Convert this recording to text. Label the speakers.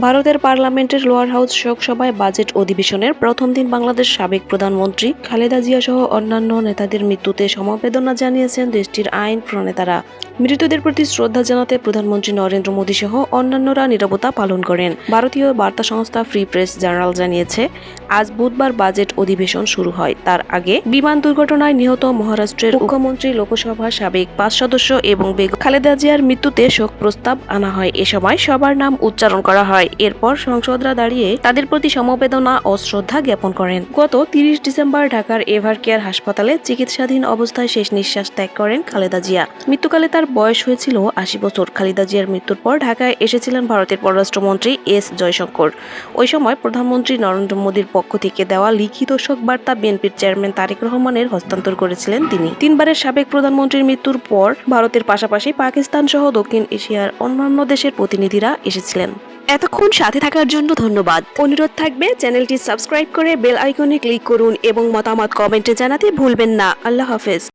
Speaker 1: ভারতের পার্লামেন্টের lower house শোকসভায় budget অধিবেশনের প্রথম দিন বাংলাদেশ সাবেক প্রধানমন্ত্রী খালেদা জিয়া সহ অন্যান্য নেতাদের মৃত্যুতে সমবেদনা জানিয়েছেন দেশটির আইন প্রণেতারা। মৃতদের প্রতি শ্রদ্ধা জানাতে প্রধানমন্ত্রী নরেন্দ্র মোদী সহ অন্যান্যরা নীরবতা পালন করেন। ভারতীয় বার্তা সংস্থা ফ্রি প্রেস জার্নাল জানিয়েছে, আজ বুধবার বাজেট অধিবেশন শুরু হয়। তার আগে বিমান দুর্ঘটনায় নিহত মহারাষ্ট্রের মুখ্যমন্ত্রী, লোকসভার সাবেক 5 সদস্য এবং বেগম খালেদা জিয়ার মৃত্যুতে শোক প্রস্তাব আনা হয়। এ সময় সবার নাম উচ্চারণ করা হয়। এরপর সংসদরা দাঁড়িয়ে তাদের প্রতি সমবেদনা ও শ্রদ্ধা জ্ঞাপন করেন। গত 30 ডিসেম্বর ঢাকার এভার কেয়ার হাসপাতালে চিকিৎসাধীন অবস্থায় শেষ নিঃশ্বাস ত্যাগ করেন খালেদা জিয়া। মৃত্যুকালে তার বয়স হয়েছিল 80 বছর। খালেদা জিয়ার মৃত্যুর পর ঢাকায় এসেছিলেন ভারতের পররাষ্ট্রমন্ত্রী এস জয়শঙ্কর। ওই সময় প্রধানমন্ত্রী নরেন্দ্র মোদীর পক্ষ থেকে দেওয়া লিখিত শোক বার্তা বিএনপির চেয়ারম্যান তারেক রহমানের হস্তান্তর করেছিলেন তিনি। 3 বারের সাবেক প্রধানমন্ত্রীর মৃত্যুর পর ভারতের পাশাপাশি পাকিস্তান সহ দক্ষিণ এশিয়ার অন্যান্য দেশের প্রতিনিধিরা এসেছিলেন। এতক্ষণ সাথে থাকার জন্য ধন্যবাদ। অনুরোধ থাকবে চ্যানেলটি সাবস্ক্রাইব করে বেল আইকনে ক্লিক করুন এবং মতামত কমেন্টে জানাতে ভুলবেন না। আল্লাহ হাফেজ।